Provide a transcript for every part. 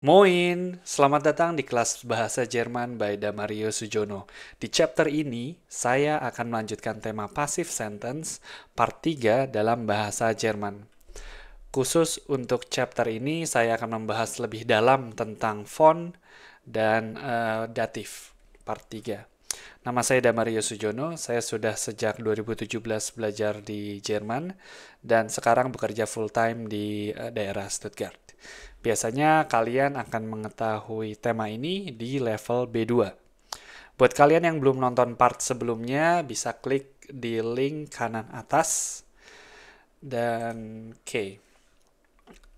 Moin, selamat datang di kelas Bahasa Jerman by Damario Sujono. Di chapter ini, saya akan melanjutkan tema passive sentence part 3 dalam bahasa Jerman. Khusus untuk chapter ini, saya akan membahas lebih dalam tentang font dan datif part 3. Nama saya Damario Sujono, saya sudah sejak 2017 belajar di Jerman dan sekarang bekerja full time di daerah Stuttgart. Biasanya kalian akan mengetahui tema ini di level B2. Buat kalian yang belum nonton part sebelumnya, bisa klik di link kanan atas. Dan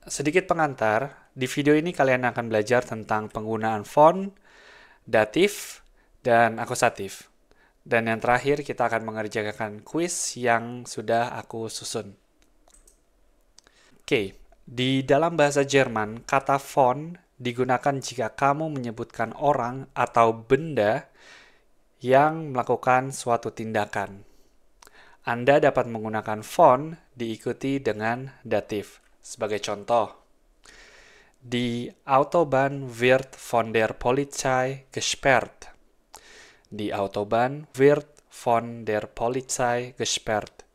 sedikit pengantar, di video ini kalian akan belajar tentang penggunaan font, datif, dan akusatif. Dan yang terakhir kita akan mengerjakan kuis yang sudah aku susun. Di dalam bahasa Jerman, kata font digunakan jika kamu menyebutkan orang atau benda yang melakukan suatu tindakan. Anda dapat menggunakan font diikuti dengan datif. Sebagai contoh, Die Autobahn wird von der Polizei gesperrt. Die Autobahn wird von der Polizei gesperrt.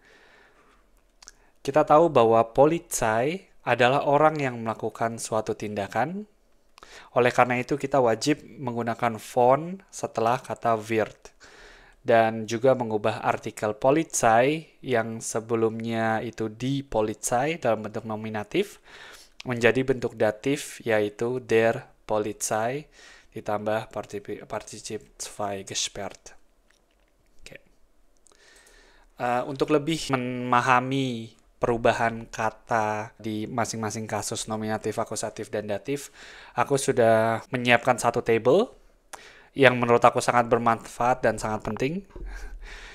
Kita tahu bahwa Polizei adalah orang yang melakukan suatu tindakan. Oleh karena itu kita wajib menggunakan font setelah kata wird. Dan juga mengubah artikel Polizei yang sebelumnya itu die Polizei dalam bentuk nominatif menjadi bentuk datif yaitu der Polizei ditambah Partizip 2 gesperrt. Untuk lebih memahami perubahan kata di masing-masing kasus nominatif, akusatif, dan datif, aku sudah menyiapkan satu table yang menurut aku sangat bermanfaat dan sangat penting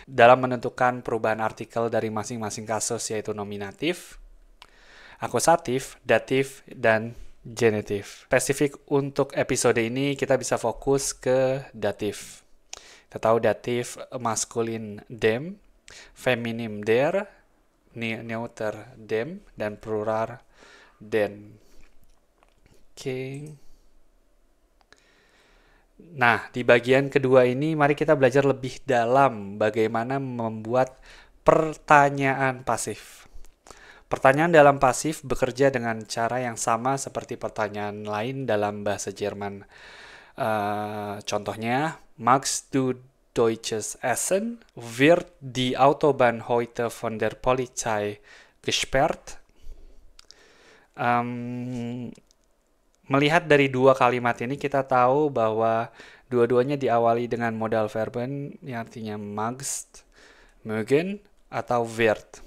dalam menentukan perubahan artikel dari masing-masing kasus, yaitu nominatif, akusatif, datif, dan genitif. Spesifik untuk episode ini, kita bisa fokus ke datif. Kita tahu datif maskulin dem, feminim der, neuter dem, dan plural den. Nah, di bagian kedua ini mari kita belajar lebih dalam bagaimana membuat pertanyaan pasif. Pertanyaan dalam pasif bekerja dengan cara yang sama seperti pertanyaan lain dalam bahasa Jerman. Contohnya, magst du deutsches Essen? Wird die Autobahn heute von der Polizei gesperrt? Melihat dari dua kalimat ini kita tahu bahwa dua-duanya diawali dengan modal verben yang artinya magst, mögen, atau wird.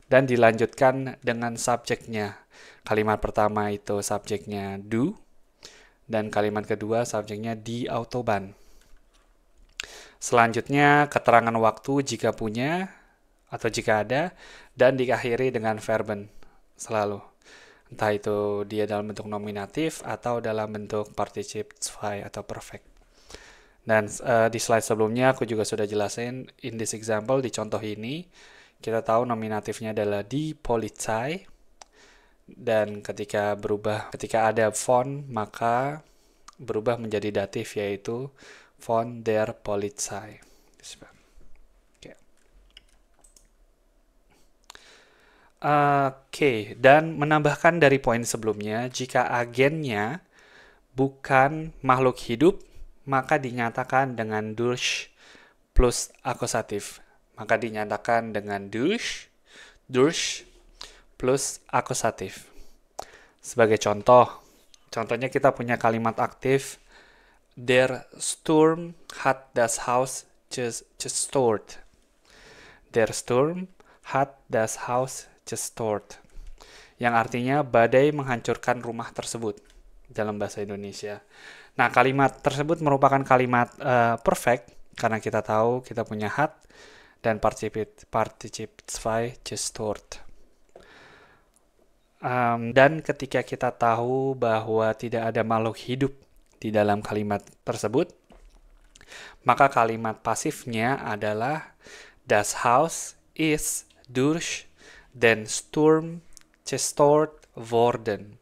Dan dilanjutkan dengan subjeknya. Kalimat pertama itu subjeknya du, dan kalimat kedua subjeknya die Autobahn. Selanjutnya keterangan waktu jika punya atau jika ada, dan diakhiri dengan verben selalu. Entah itu dia dalam bentuk nominatif atau dalam bentuk Partizip 2 atau perfect. Dan di slide sebelumnya aku juga sudah jelasin, in this example, di contoh ini, kita tahu nominatifnya adalah die Polizei, dan ketika ada font, maka berubah menjadi datif, yaitu von der Polizei. Dan menambahkan dari poin sebelumnya, jika agennya bukan makhluk hidup, maka dinyatakan dengan durch plus akusatif. Maka dinyatakan dengan durch plus akusatif. Sebagai contohnya kita punya kalimat aktif, der Sturm hat das Haus zerstört. Der Sturm hat das Haus zerstört. Yang artinya badai menghancurkan rumah tersebut dalam bahasa Indonesia. Nah, kalimat tersebut merupakan kalimat perfect karena kita tahu kita punya hat dan Partizip 2 gestört. Dan ketika kita tahu bahwa tidak ada makhluk hidup di dalam kalimat tersebut, maka kalimat pasifnya adalah das Haus ist durch den Sturm zerstört worden.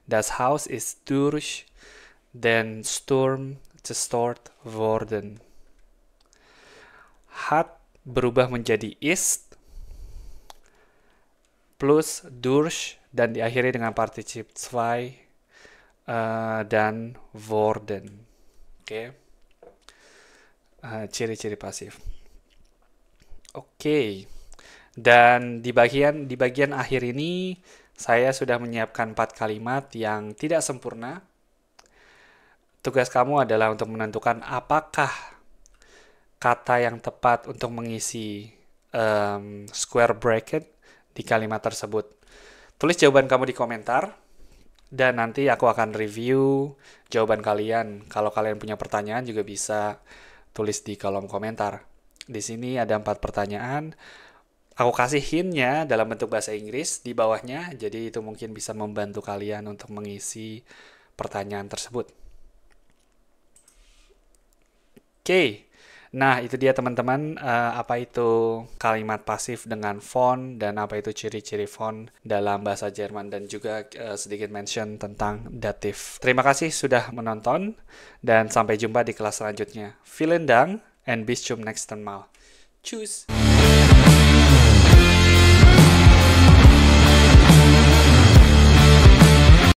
Das Haus ist durch den Sturm zerstört worden. Hat berubah menjadi ist plus durch dan diakhiri dengan particip 2 dan worden. Oke. Ciri-ciri pasif. Oke. Dan di bagian akhir ini saya sudah menyiapkan 4 kalimat yang tidak sempurna. Tugas kamu adalah untuk menentukan apakah kata yang tepat untuk mengisi square bracket di kalimat tersebut. Tulis jawaban kamu di komentar, dan nanti aku akan review jawaban kalian. Kalau kalian punya pertanyaan juga bisa tulis di kolom komentar. Di sini ada 4 pertanyaan. Aku kasih hint-nya dalam bentuk bahasa Inggris di bawahnya, jadi itu mungkin bisa membantu kalian untuk mengisi pertanyaan tersebut. Oke. Nah, itu dia teman-teman, apa itu kalimat pasif dengan font dan apa itu ciri-ciri font dalam bahasa Jerman, dan juga sedikit mention tentang datif. Terima kasih sudah menonton dan sampai jumpa di kelas selanjutnya. Vielen Dank and bis zum nächsten Mal. Tschüss!